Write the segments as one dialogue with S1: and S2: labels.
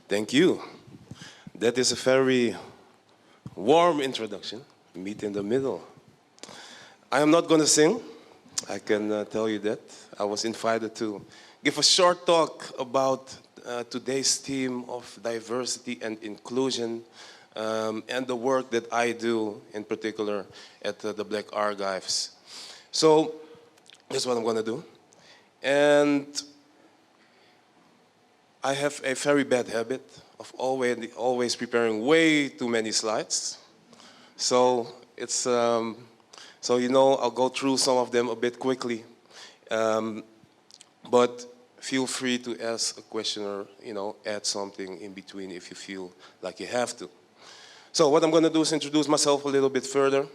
S1: Thank you. That is a very warm introduction. Meet in the middle. I am not going to sing. I can tell you that. I was invited to give a short talk about today's theme of diversity and inclusion and the work that I do in particular at the Black Archives. So that's what I'm going to do. And I have a very bad habit of always preparing way too many slides. So it's, I'll go through some of them a bit quickly. But feel free to ask a question or, add something in between if you feel like you have to. So what I'm going to do is introduce myself a little bit further,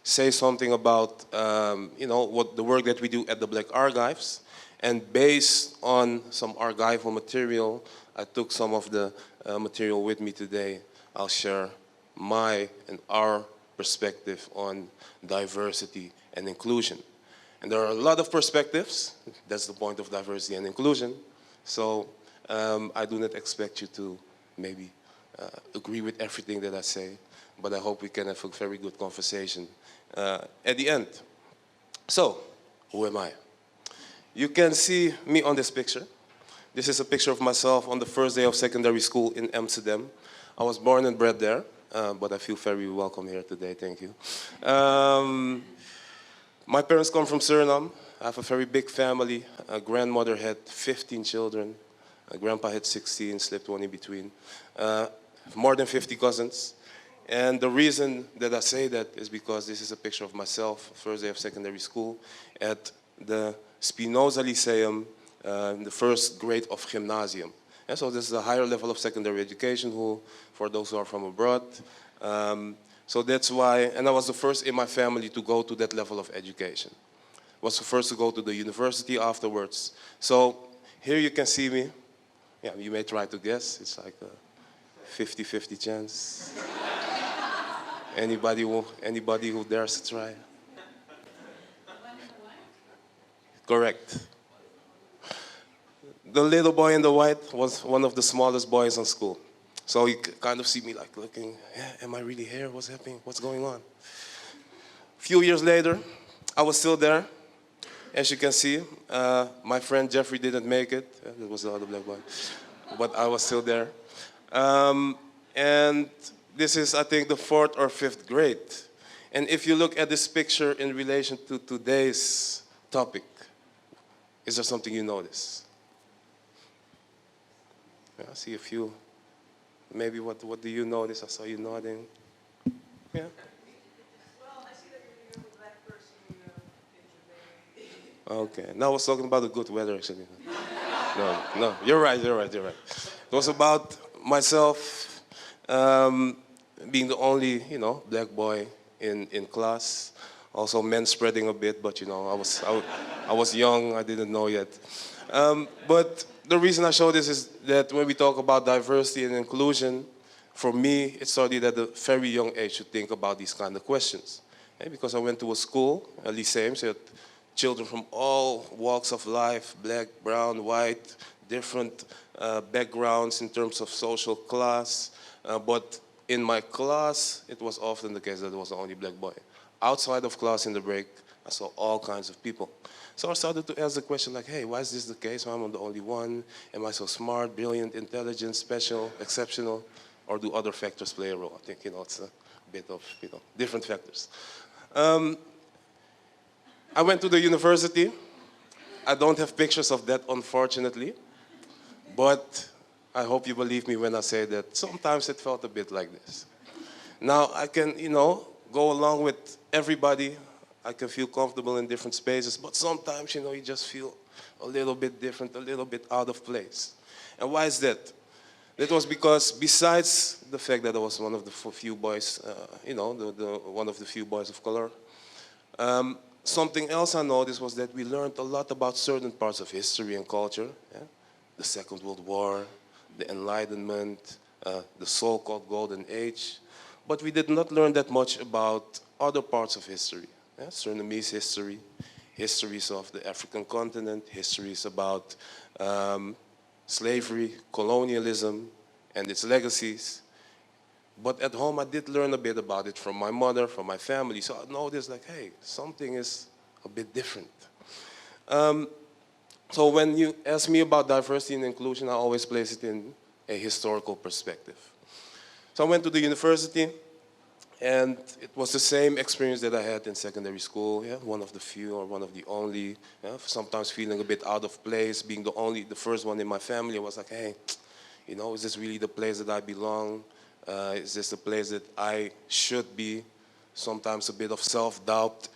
S1: say something about, what the work that we do at the Black Archives. And based on some archival material, I took some of the material with me today. I'll share my and our perspective on diversity and inclusion. And there are a lot of perspectives. That's the point of diversity and inclusion. So I do not expect you to maybe agree with everything that I say, but I hope we can have a very good conversation at the end. So, who am I? You can see me on this picture. This is a picture of myself on the first day of secondary school in Amsterdam. I was born and bred there, but I feel very welcome here today, thank you. My parents come from Suriname. I have a very big family. A grandmother had 15 children. A grandpa had 16, slipped one in between. More than 50 cousins. And the reason that I say that is because this is a picture of myself, first day of secondary school, at the Spinoza Lyceum, the first grade of gymnasium. And so this is a higher level of secondary education for those who are from abroad. So that's why, and I was the first in my family to go to that level of education. Was the first to go to the university afterwards. So here you can see me. Yeah, you may try to guess. It's like a 50-50 chance. Anybody who dares to try? Correct. The little boy in the white was one of the smallest boys in school. So you kind of see me like looking, yeah, am I really here? What's happening? What's going on? A few years later, I was still there. As you can see, my friend Jeffrey didn't make it. That was the other black boy. But I was still there. And this is, I think, the 4th or 5th grade. And if you look at this picture in relation to today's topic, is there something you notice? Yeah, I see a few. Maybe what do you notice? I saw you nodding. Yeah?
S2: Well, I see that you're the black person in your
S1: Okay. Now I was talking about the good weather, actually. No, you're right. It was about myself being the only, black boy in class. Also men spreading a bit, but I was young, I didn't know yet. But the reason I show this is that when we talk about diversity and inclusion, for me, it started at a very young age to think about these kind of questions. Because I went to a school, a lyceum, so children from all walks of life, black, brown, white, different backgrounds in terms of social class. But in my class, it was often the case that I was the only black boy. Outside of class in the break, I saw all kinds of people. So I started to ask the question like, hey, why is this the case? Why am I the only one? Am I so smart, brilliant, intelligent, special, exceptional? Or do other factors play a role? I think, it's a bit of, different factors. I went to the university. I don't have pictures of that, unfortunately. But I hope you believe me when I say that sometimes it felt a bit like this. Now, I can, go along with everybody. I can feel comfortable in different spaces, but sometimes, you just feel a little bit different, a little bit out of place. And why is that? That was because besides the fact that I was one of the few boys, one of the few boys of color, something else I noticed was that we learned a lot about certain parts of history and culture. Yeah? The Second World War, the Enlightenment, the so-called Golden Age. But we did not learn that much about other parts of history. Yeah? Surinamese history, histories of the African continent, histories about slavery, colonialism, and its legacies. But at home, I did learn a bit about it from my mother, from my family. So I noticed, like, hey, something is a bit different. So when you ask me about diversity and inclusion, I always place it in a historical perspective. So I went to the university, and it was the same experience that I had in secondary school. Yeah, one of the few or one of the only. Yeah, sometimes feeling a bit out of place, being the first one in my family. I was like, hey, you know, is this really the place that I belong? Is this the place that I should be? Sometimes a bit of self-doubt.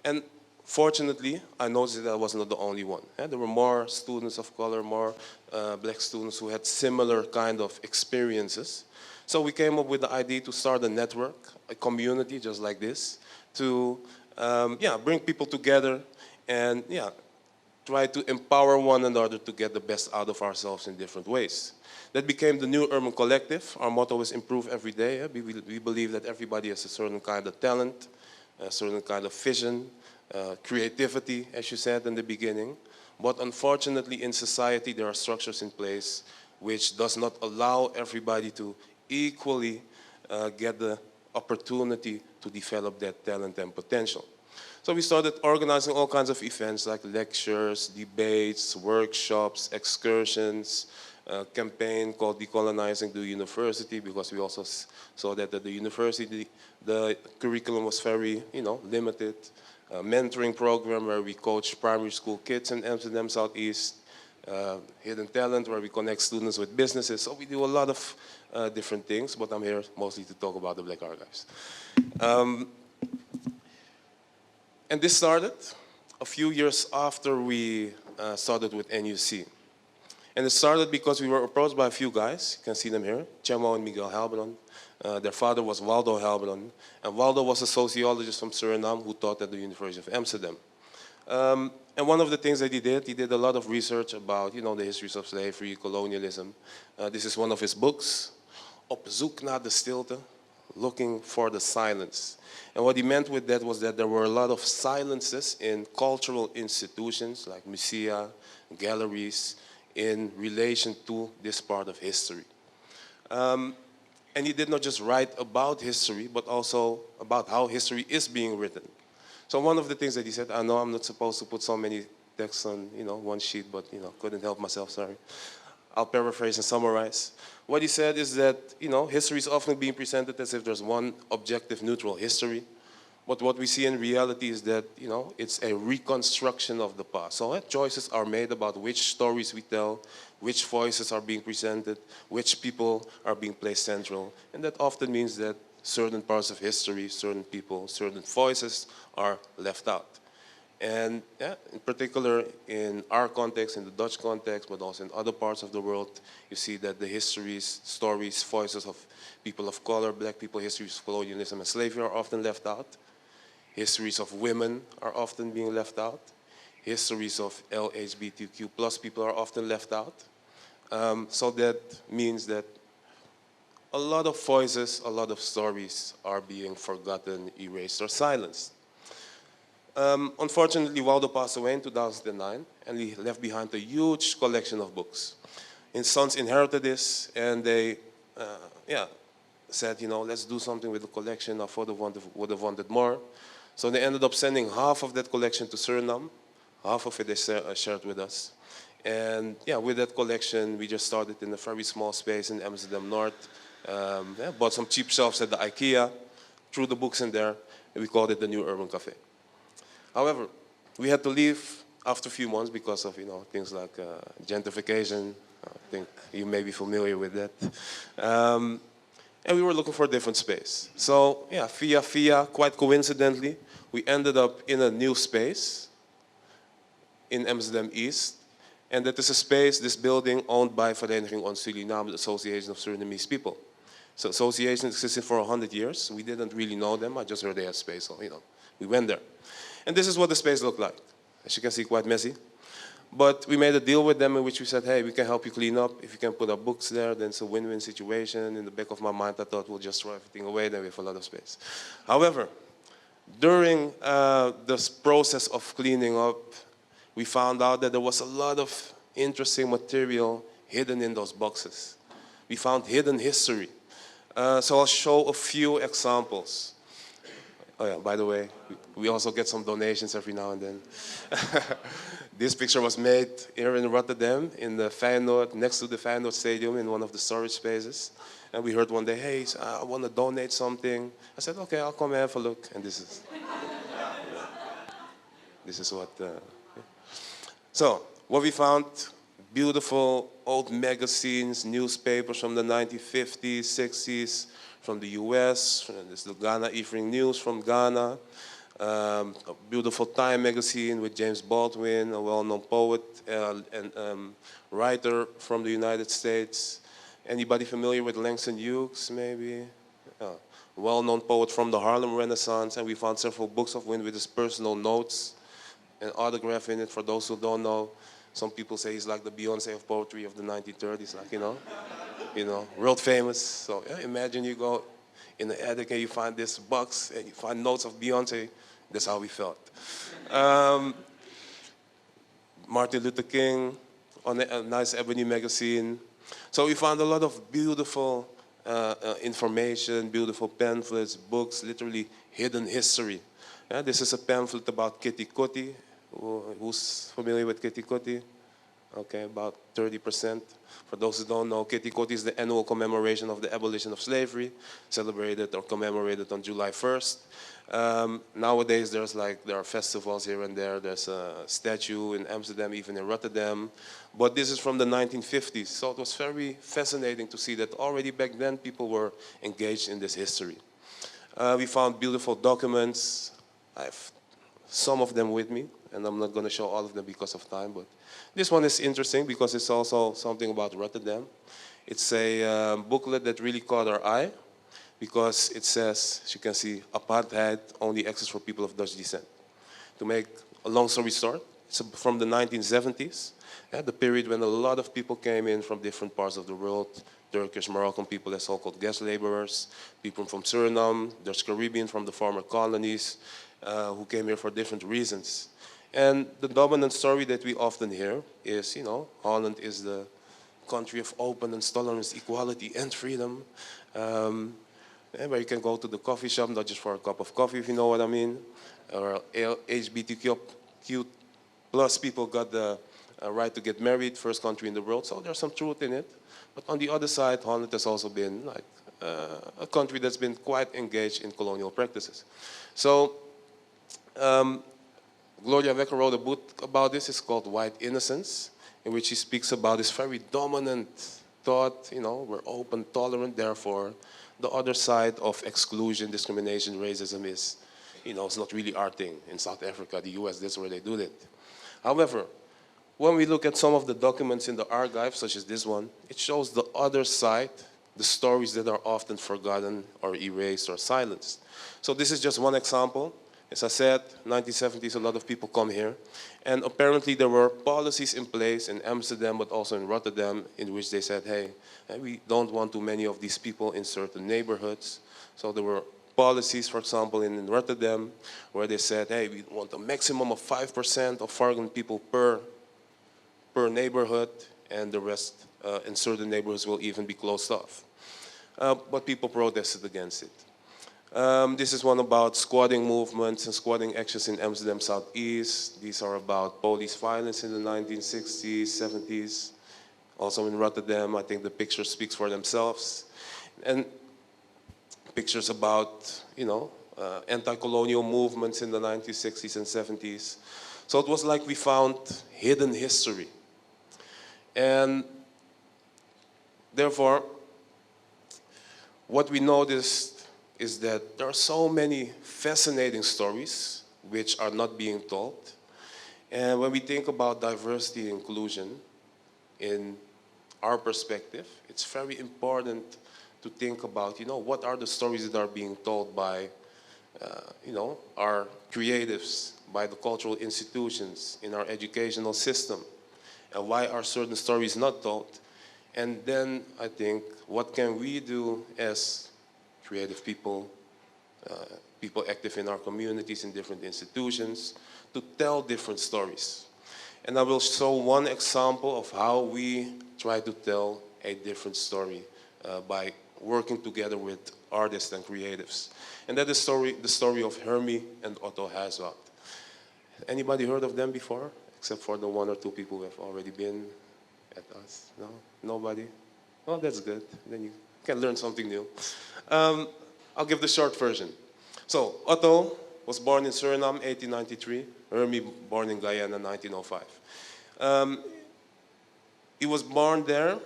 S1: And fortunately, I noticed that I was not the only one. Yeah, there were more students of color, more black students who had similar kind of experiences. So we came up with the idea to start a network, a community just like this, to bring people together and try to empower one another to get the best out of ourselves in different ways. That became the New Urban Collective. Our motto is improve every day. We believe that everybody has a certain kind of talent, a certain kind of vision, creativity, as you said in the beginning. But unfortunately, in society, there are structures in place which does not allow everybody to equally get the opportunity to develop that talent and potential. So we started organizing all kinds of events like lectures, debates, workshops, excursions, a campaign called Decolonizing the University, because we also saw that at the university the curriculum was very, limited. A mentoring program where we coach primary school kids in Amsterdam Southeast. Hidden talent where we connect students with businesses. So we do a lot of different things, but I'm here mostly to talk about the Black Archives. And this started a few years after we started with NUC. And it started because we were approached by a few guys. You can see them here, Chemo and Miguel Helbron. Their father was Waldo Helbron. And Waldo was a sociologist from Suriname who taught at the University of Amsterdam. And one of the things that he did a lot of research about, the histories of slavery, colonialism. This is one of his books, Op zoek naar de stilte, looking for the silence. And what he meant with that was that there were a lot of silences in cultural institutions like musea, galleries, in relation to this part of history. And he did not just write about history, but also about how history is being written. So one of the things that he said, I know I'm not supposed to put so many texts on, one sheet, but, couldn't help myself, sorry. I'll paraphrase and summarize. What he said is that, history is often being presented as if there's one objective, neutral history. But what we see in reality is that, it's a reconstruction of the past. So choices are made about which stories we tell, which voices are being presented, which people are being placed central. And that often means that certain parts of history, certain people, certain voices are left out. And in particular, in our context, in the Dutch context, but also in other parts of the world, you see that the histories, stories, voices of people of color, black people, histories of colonialism and slavery are often left out. Histories of women are often being left out. Histories of LGBTQ plus people are often left out. So that means that a lot of voices, a lot of stories are being forgotten, erased, or silenced. Unfortunately, Waldo passed away in 2009, and he left behind a huge collection of books. His sons inherited this, and they said, let's do something with the collection. I thought they would have wanted more. So they ended up sending half of that collection to Suriname. Half of it they shared with us. And with that collection, we just started in a very small space in Amsterdam North. Bought some cheap shelves at the IKEA, threw the books in there, and we called it the New Urban Cafe. However, we had to leave after a few months because of things like gentrification. I think you may be familiar with that. And we were looking for a different space. So via, quite coincidentally, we ended up in a new space in Amsterdam East. And that is a space, this building, owned by Vereniging Ons Suriname, the Association of Surinamese People. So association existed for 100 years. We didn't really know them. I just heard they had space, so we went there. And this is what the space looked like. As you can see, quite messy. But we made a deal with them in which we said, hey, we can help you clean up. If you can put our books there, then it's a win-win situation. In the back of my mind, I thought we'll just throw everything away, then we have a lot of space. However, during this process of cleaning up, we found out that there was a lot of interesting material hidden in those boxes. we found hidden history. So I'll show a few examples. Oh yeah, by the way, we also get some donations every now and then. This picture was made here in Rotterdam, in the Feyenoord, next to the Feyenoord Stadium, in one of the storage spaces. And we heard one day, hey, I want to donate something. I said, okay, I'll come and have a look. And this is what. So what we found: beautiful old magazines, newspapers from the 1950s, 60s, from the U.S. This is the Ghana Evening News from Ghana. A beautiful Time magazine with James Baldwin, a well-known poet and writer from the United States. Anybody familiar with Langston Hughes, maybe? Well-known poet from the Harlem Renaissance, and we found several books of him with his personal notes and autograph in it. For those who don't know, some people say he's like the Beyonce of poetry of the 1930s, like, world famous. So yeah, imagine you go in the attic and you find this box and you find notes of Beyonce. That's how we felt. Martin Luther King on a nice ebony magazine. So we found a lot of beautiful information, beautiful pamphlets, books, literally hidden history. Yeah, this is a pamphlet about Kitty Kotti. Who's familiar with Kitty Kotti? Okay, about 30%. For those who don't know, Kitty Kotti is the annual commemoration of the abolition of slavery, celebrated or commemorated on July 1st. Nowadays, there are festivals here and there. There's a statue in Amsterdam, even in Rotterdam. But this is from the 1950s, so it was very fascinating to see that already back then people were engaged in this history. We found beautiful documents. I have some of them with me, and I'm not going to show all of them because of time, but this one is interesting because it's also something about Rotterdam. It's a booklet that really caught our eye because it says, as you can see, apartheid only exists for people of Dutch descent. To make a long story short, it's from the 1970s, the period when a lot of people came in from different parts of the world. Turkish, Moroccan people as so-called guest laborers, people from Suriname, Dutch Caribbean from the former colonies, who came here for different reasons. And the dominant story that we often hear is, Holland is the country of openness, tolerance, equality, and freedom. Where you can go to the coffee shop, not just for a cup of coffee, if you know what I mean. Or LGBTQ plus people got the right to get married, first country in the world. So there's some truth in it. But on the other side, Holland has also been a country that's been quite engaged in colonial practices. So Gloria Wekker wrote a book about this. It's called White Innocence, in which she speaks about this very dominant thought, we're open, tolerant, therefore the other side of exclusion, discrimination, racism is, it's not really our thing. In South Africa, the US, that's where they do it. However, when we look at some of the documents in the archive, such as this one, it shows the other side, the stories that are often forgotten or erased or silenced. So this is just one example. As I said, 1970s, a lot of people come here. And apparently there were policies in place in Amsterdam, but also in Rotterdam, in which they said, hey, we don't want too many of these people in certain neighborhoods. So there were policies, for example, in Rotterdam, where they said, hey, we want a maximum of 5% of foreign people per neighborhood, and the rest in certain neighborhoods will even be closed off. But people protested against it. This is one about squatting movements and squatting actions in Amsterdam Southeast. These are about police violence in the 1960s, 70s. Also in Rotterdam, I think the picture speaks for themselves. And pictures about, anti-colonial movements in the 1960s and 70s. So it was like we found hidden history. And therefore, what we noticed is that there are so many fascinating stories which are not being told. And when we think about diversity and inclusion in our perspective, it's very important to think about, what are the stories that are being told by, our creatives, by the cultural institutions, in our educational system, and why are certain stories not told? And then I think, what can we do as creative people, people active in our communities, in different institutions, to tell different stories? And I will show one example of how we try to tell a different story by working together with artists and creatives. And that is the story of Hermie and Otto Hazard. Anybody heard of them before? Except for the one or two people who have already been at us? No? Nobody? Oh, that's good. Then you can learn something new. I'll give the short version. So, Otto was born in Suriname, 1893. Hermie born in Guyana, 1905. He was born there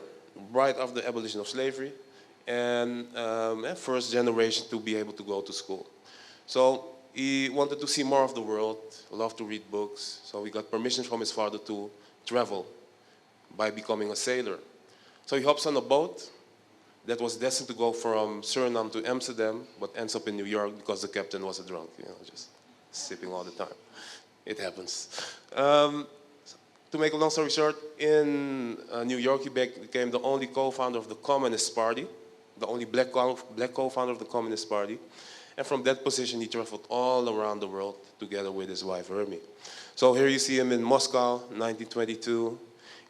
S1: right after the abolition of slavery, and first generation to be able to go to school. So he wanted to see more of the world, loved to read books, so he got permission from his father to travel by becoming a sailor. So he hops on a boat that was destined to go from Suriname to Amsterdam, but ends up in New York because the captain was a drunk, just sipping all the time. It happens. To make a long story short, in New York, he became the only co-founder of the Communist Party, the only black co-founder of the Communist Party. And from that position, he traveled all around the world together with his wife, Hermie. So here you see him in Moscow, 1922.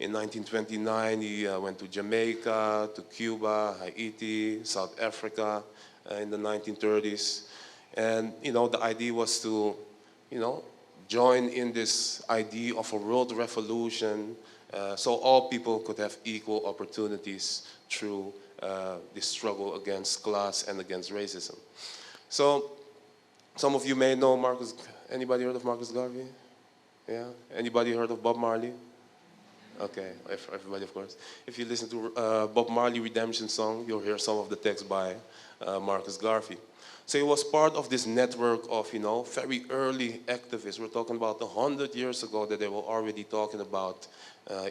S1: In 1929, he went to Jamaica, to Cuba, Haiti, South Africa in the 1930s. And, the idea was to, join in this idea of a world revolution so all people could have equal opportunities through this struggle against class and against racism. So some of you may know Marcus. Anybody heard of Marcus Garvey? Yeah? Anybody heard of Bob Marley? Okay, everybody, of course. If you listen to Bob Marley Redemption song, you'll hear some of the text by Marcus Garvey. So he was part of this network of, very early activists. We're talking about 100 years ago that they were already talking about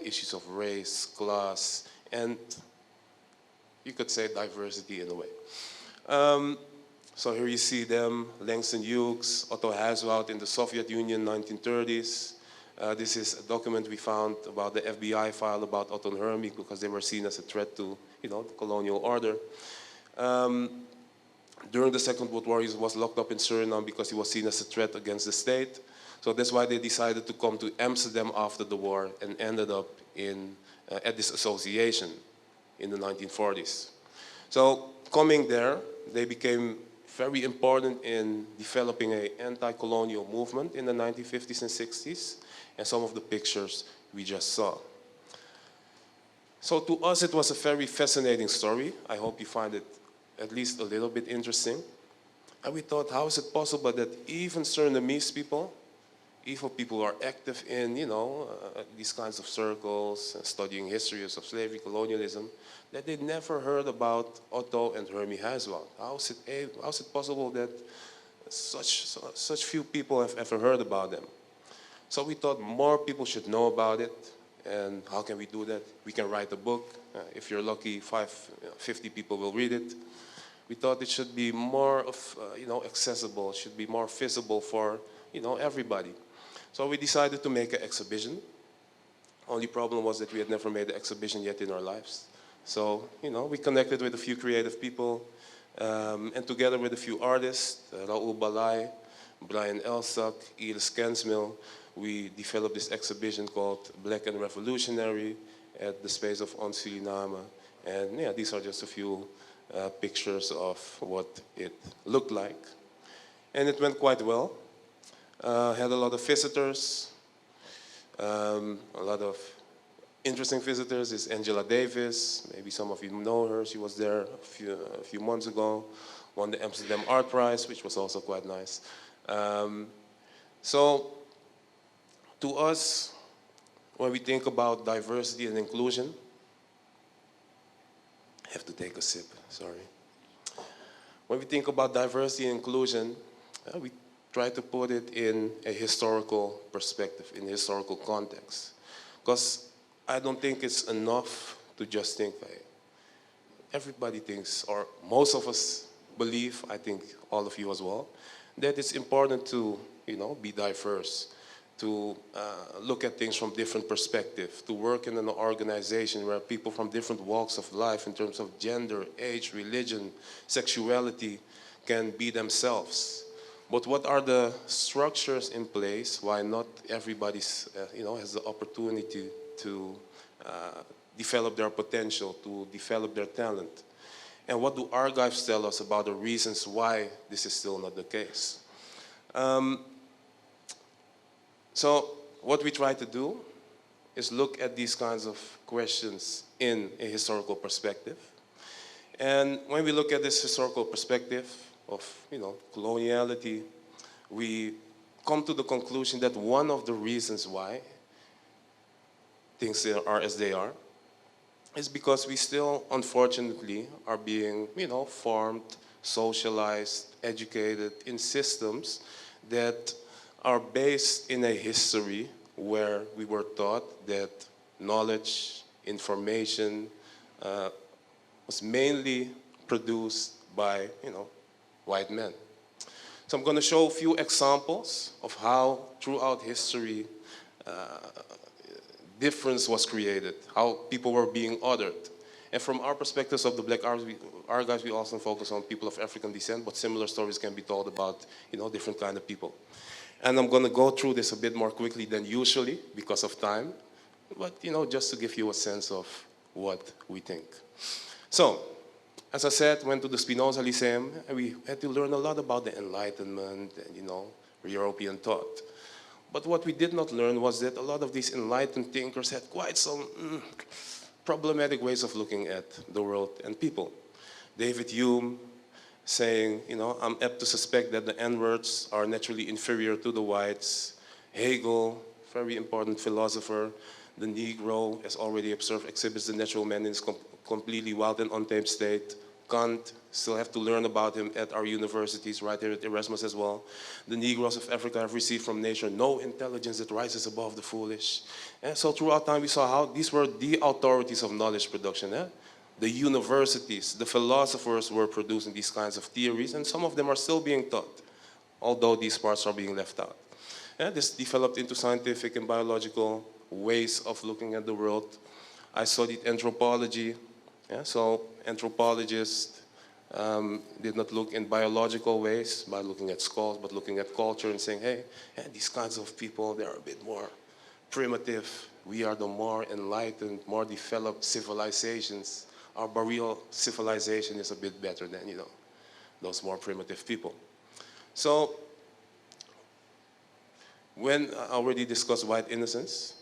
S1: issues of race, class, and you could say diversity in a way. So here you see them, Langston Hughes, Otto Hazard in the Soviet Union, 1930s. This is a document we found about the FBI file about Otto and Hermie because they were seen as a threat to, the colonial order. During the Second World War, he was locked up in Suriname because he was seen as a threat against the state. So that's why they decided to come to Amsterdam after the war and ended up at this association in the 1940s. So coming there, they became very important in developing an anti-colonial movement in the 1950s and 60s, and some of the pictures we just saw. So to us, it was a very fascinating story. I hope you find it at least a little bit interesting. And we thought, how is it possible that even Surinamese people, even people who are active in, these kinds of circles, studying histories of slavery, colonialism, that they never heard about Otto and Hermie Hazard? How is it possible that such few people have ever heard about them? So we thought more people should know about it. And how can we do that? We can write a book. If you're lucky, 50 people will read it. We thought it should be more accessible, it should be more visible for, everybody. So we decided to make an exhibition. Only problem was that we had never made an exhibition yet in our lives. So, we connected with a few creative people, and together with a few artists, Raoul Balai, Brian Elsak, Iris Kensmill, we developed this exhibition called Black and Revolutionary at the space of On Suriname. And yeah, these are just a few pictures of what it looked like. And it went quite well. Had a lot of visitors, a lot of interesting visitors. Is Angela Davis. Maybe some of you know her. She was there a few months ago. Won the Amsterdam Art Prize, which was also quite nice. So to us, when we think about diversity and inclusion, I have to take a sip, sorry. When we think about diversity and inclusion, we try to put it in a historical perspective, in a historical context. Because I don't think it's enough to just think, everybody thinks, or most of us believe, I think all of you as well, that it's important to, be diverse, to look at things from different perspectives, to work in an organization where people from different walks of life in terms of gender, age, religion, sexuality can be themselves. But what are the structures in place why not everybody has the opportunity to develop their potential, to develop their talent? And what do archives tell us about the reasons why this is still not the case? So what we try to do is look at these kinds of questions in a historical perspective. And when we look at this historical perspective of, coloniality, we come to the conclusion that one of the reasons why things are as they are is because we still, unfortunately, are being, formed, socialized, educated in systems that are based in a history where we were taught that knowledge, information was mainly produced by, white men. So I'm going to show a few examples of how throughout history difference was created, how people were being othered. And from our perspectives of the Black Archives, we also focus on people of African descent, but similar stories can be told about, different kind of people. And I'm going to go through this a bit more quickly than usually because of time, but, just to give you a sense of what we think. So, as I said, went to the Spinoza Lyceum, and we had to learn a lot about the Enlightenment and, European thought. But what we did not learn was that a lot of these enlightened thinkers had quite some problematic ways of looking at the world and people. David Hume saying, I'm apt to suspect that the N-words are naturally inferior to the whites. Hegel, very important philosopher, the Negro, as already observed, exhibits the natural man in his completely wild and untamed state. Kant, still have to learn about him at our universities, right here at Erasmus as well. The Negroes of Africa have received from nature no intelligence that rises above the foolish. And so throughout time we saw how these were the authorities of knowledge production. The universities, the philosophers were producing these kinds of theories, and some of them are still being taught, although these parts are being left out. This developed into scientific and biological ways of looking at the world. I studied anthropology. So anthropologists did not look in biological ways by looking at skulls, but looking at culture and saying, hey, these kinds of people, they're a bit more primitive. We are the more enlightened, more developed civilizations. Our barrier civilization is a bit better than, those more primitive people. So when I already discussed white innocence,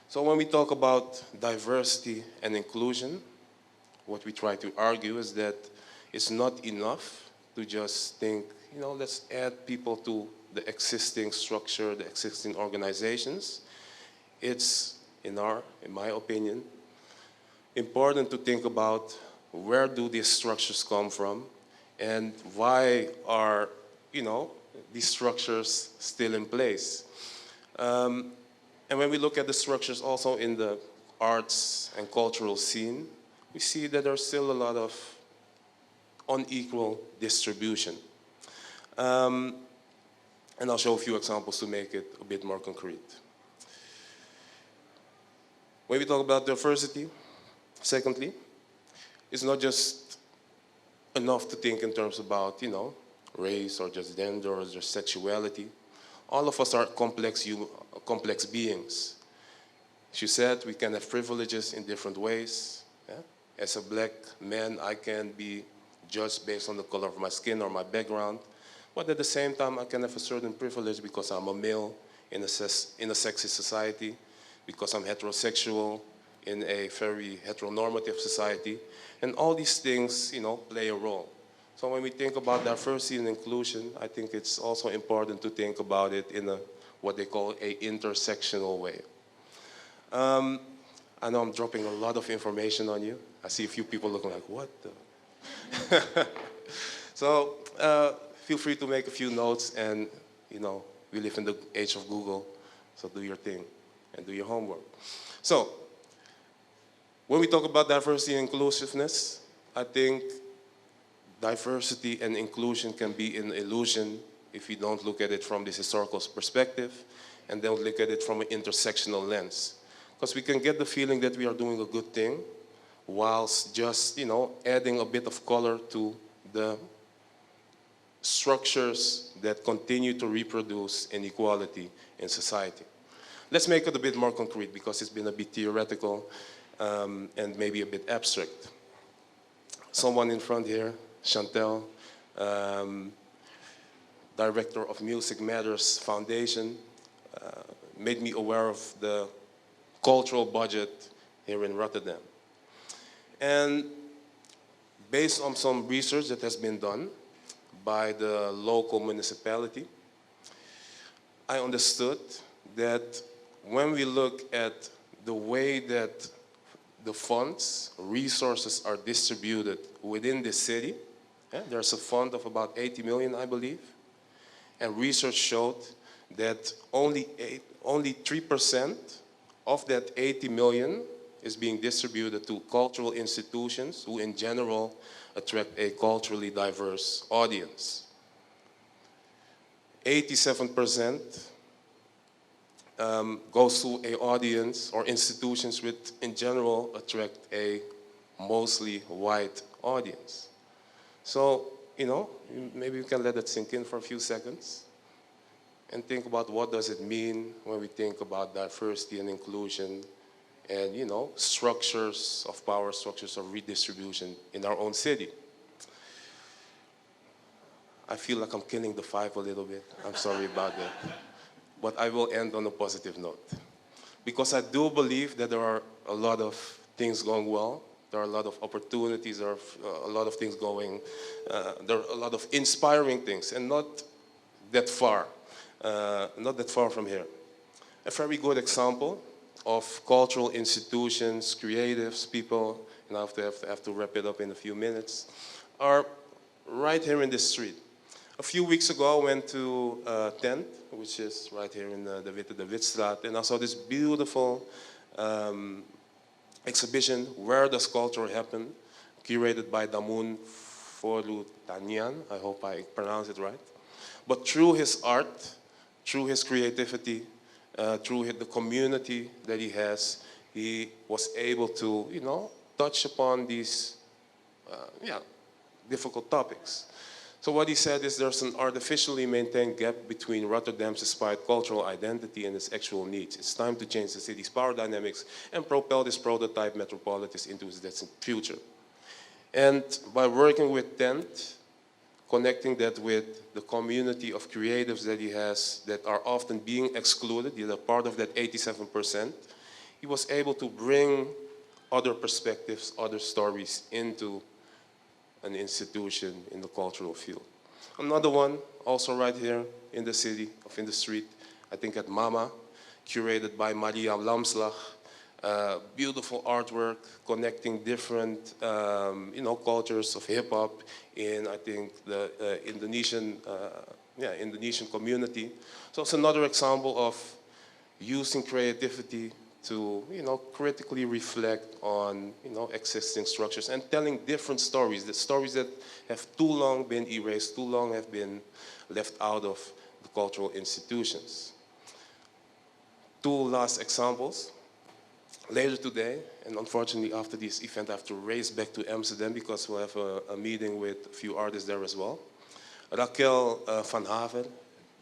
S1: so when we talk about diversity and inclusion, what we try to argue is that it's not enough to just think, let's add people to the existing structure, the existing organizations. It's, in my opinion, important to think about where do these structures come from and why are, these structures still in place. And when we look at the structures also in the arts and cultural scene, we see that there's still a lot of unequal distribution. And I'll show a few examples to make it a bit more concrete. When we talk about diversity, secondly, it's not just enough to think in terms about, race or just gender or just sexuality. All of us are complex beings. She said we can have privileges in different ways. As a black man, I can be judged based on the color of my skin or my background. But at the same time, I can have a certain privilege because I'm a male in a sexist society, because I'm heterosexual in a very heteronormative society. And all these things, play a role. So when we think about diversity and inclusion, I think it's also important to think about it in what they call an intersectional way. I know I'm dropping a lot of information on you. I see a few people looking like, what the? So feel free to make a few notes, and we live in the age of Google, so do your thing and do your homework. So when we talk about diversity and inclusiveness, I think diversity and inclusion can be an illusion if you don't look at it from this historical perspective and don't look at it from an intersectional lens. Because we can get the feeling that we are doing a good thing whilst just, adding a bit of color to the structures that continue to reproduce inequality in society. Let's make it a bit more concrete because it's been a bit theoretical and maybe a bit abstract. someone in front here, Chantel, um, director of Music Matters Foundation, made me aware of the cultural budget here in Rotterdam. And based on some research that has been done by the local municipality, I understood that when we look at the way that the funds, resources are distributed within the city, there's a fund of about 80 million, I believe, and research showed that only 3% of that 80 million is being distributed to cultural institutions who in general attract a culturally diverse audience. 87% goes to an audience or institutions which in general attract a mostly white audience. So, maybe we can let that sink in for a few seconds and think about what does it mean when we think about diversity and inclusion and, structures of power, structures of redistribution in our own city. I feel like I'm killing the vibe a little bit. I'm sorry about that. But I will end on a positive note. Because I do believe that there are a lot of things going well. There are a lot of opportunities, there are a lot of things going, there are a lot of inspiring things, and not that far from here. A very good example of cultural institutions, creatives, people, and I have to wrap it up in a few minutes, are right here in this street. A few weeks ago, I went to Tent, which is right here in the Witstraat, and I saw this beautiful exhibition, Where Does Culture Happen?, curated by Damun Folutanian. I hope I pronounce it right. But through his art, through his creativity, through the community that he has, he was able to, touch upon these, difficult topics. So what he said is there's an artificially maintained gap between Rotterdam's aspired cultural identity and its actual needs. It's time to change the city's power dynamics and propel this prototype metropolis into its destined future. And by working with Tent, connecting that with the community of creatives that he has that are often being excluded, they're part of that 87%, he was able to bring other perspectives, other stories into an institution in the cultural field. Another one, also right here in the city, in the street, I think at Mama, curated by Maria Lamslag. Beautiful artwork connecting different, cultures of hip hop in, I think, the Indonesian community. So it's another example of using creativity to, critically reflect on, existing structures and telling different stories, the stories that have too long been erased, too long have been left out of the cultural institutions. Two last examples. Later today, and unfortunately after this event, I have to race back to Amsterdam because we'll have a meeting with a few artists there as well. Raquel van Haven,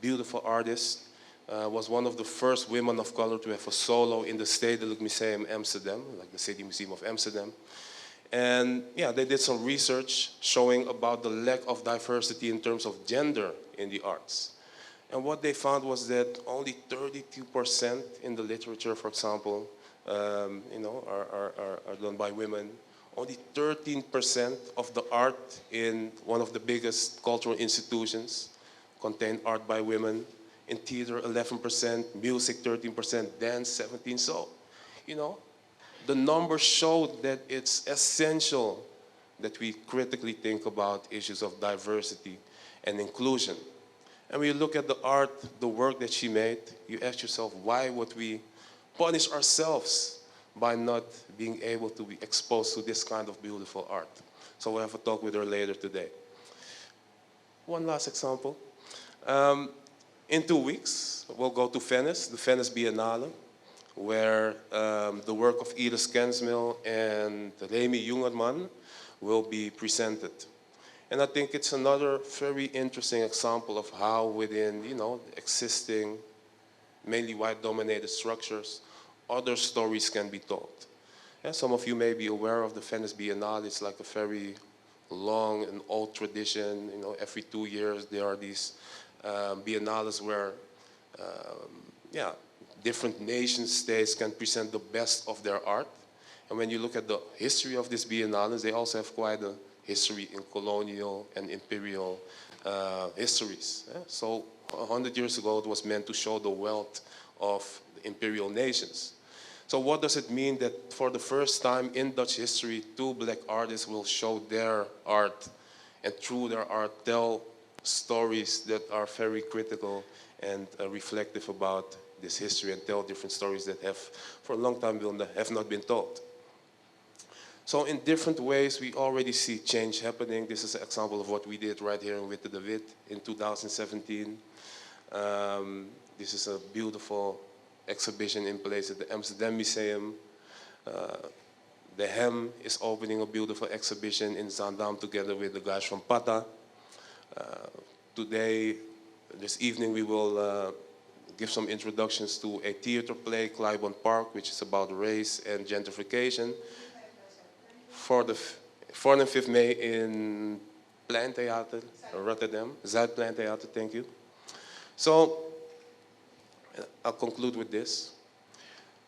S1: beautiful artist, was one of the first women of color to have a solo in the Stedelijk Museum Amsterdam, like the City Museum of Amsterdam. And yeah, they did some research showing about the lack of diversity in terms of gender in the arts. And what they found was that only 32% in the literature, for example, are done by women. Only 13% of the art in one of the biggest cultural institutions contain art by women. In theater, 11%, music, 13%, dance, 17%. So, the numbers showed that it's essential that we critically think about issues of diversity and inclusion. And when you look at the art, the work that she made, you ask yourself, why would we punish ourselves by not being able to be exposed to this kind of beautiful art? So we'll have a talk with her later today. One last example. In 2 weeks, we'll go to Venice, the Venice Biennale, where the work of Iris Kensmil and Remy Jungerman will be presented. And I think it's another very interesting example of how within, existing, mainly white-dominated structures, other stories can be told. And some of you may be aware of the Venice Biennale. It's like a very long and old tradition. You know, every 2 years there are these biennales where, yeah, different nation states can present the best of their art. And when you look at the history of these biennales, they also have quite a history in colonial and imperial histories. So 100 years ago, it was meant to show the wealth of the imperial nations. So what does it mean that for the first time in Dutch history, two black artists will show their art and through their art tell stories that are very critical and reflective about this history and tell different stories that have for a long time have not been told. So in different ways, we already see change happening. This is an example of what we did right here in Witte de Wit in 2017. This is a beautiful exhibition in place at the Amsterdam Museum. The Hem is opening a beautiful exhibition in Zaandam together with the guys from Pata. Today, this evening, we will give some introductions to a theater play, Clybourne Park, which is about race and gentrification. For the 4th and 5th May in Pleintheater, Rotterdam. Zuidpleintheater, thank you. So, I'll conclude with this.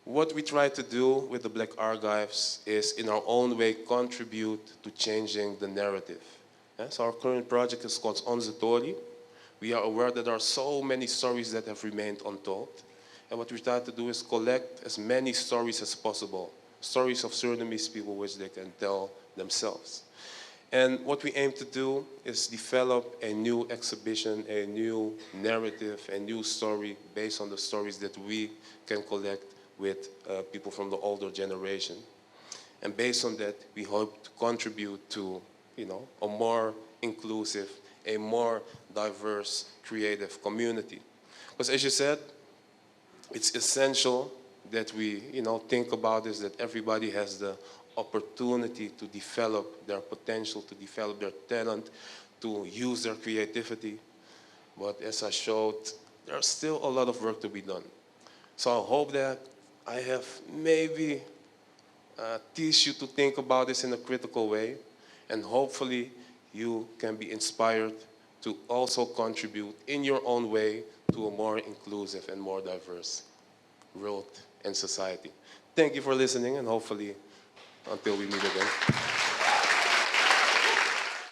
S1: What we try to do with the Black Archives is, in our own way, contribute to changing the narrative. So our current project is called Onze Tori. We are aware that there are so many stories that have remained untold. And what we try to do is collect as many stories as possible. Stories of Surinamese people which they can tell themselves. And what we aim to do is develop a new exhibition, a new narrative, a new story based on the stories that we can collect with people from the older generation. And based on that, we hope to contribute to, you know, a more inclusive, a more diverse, creative community. Because as you said, it's essential that we, you know, think about this, that everybody has the opportunity to develop their potential, to develop their talent, to use their creativity. But as I showed, there's still a lot of work to be done. So I hope that I have maybe teach you to think about this in a critical way, and hopefully you can be inspired to also contribute in your own way to a more inclusive and more diverse world and society. Thank you for listening, and hopefully until we meet again.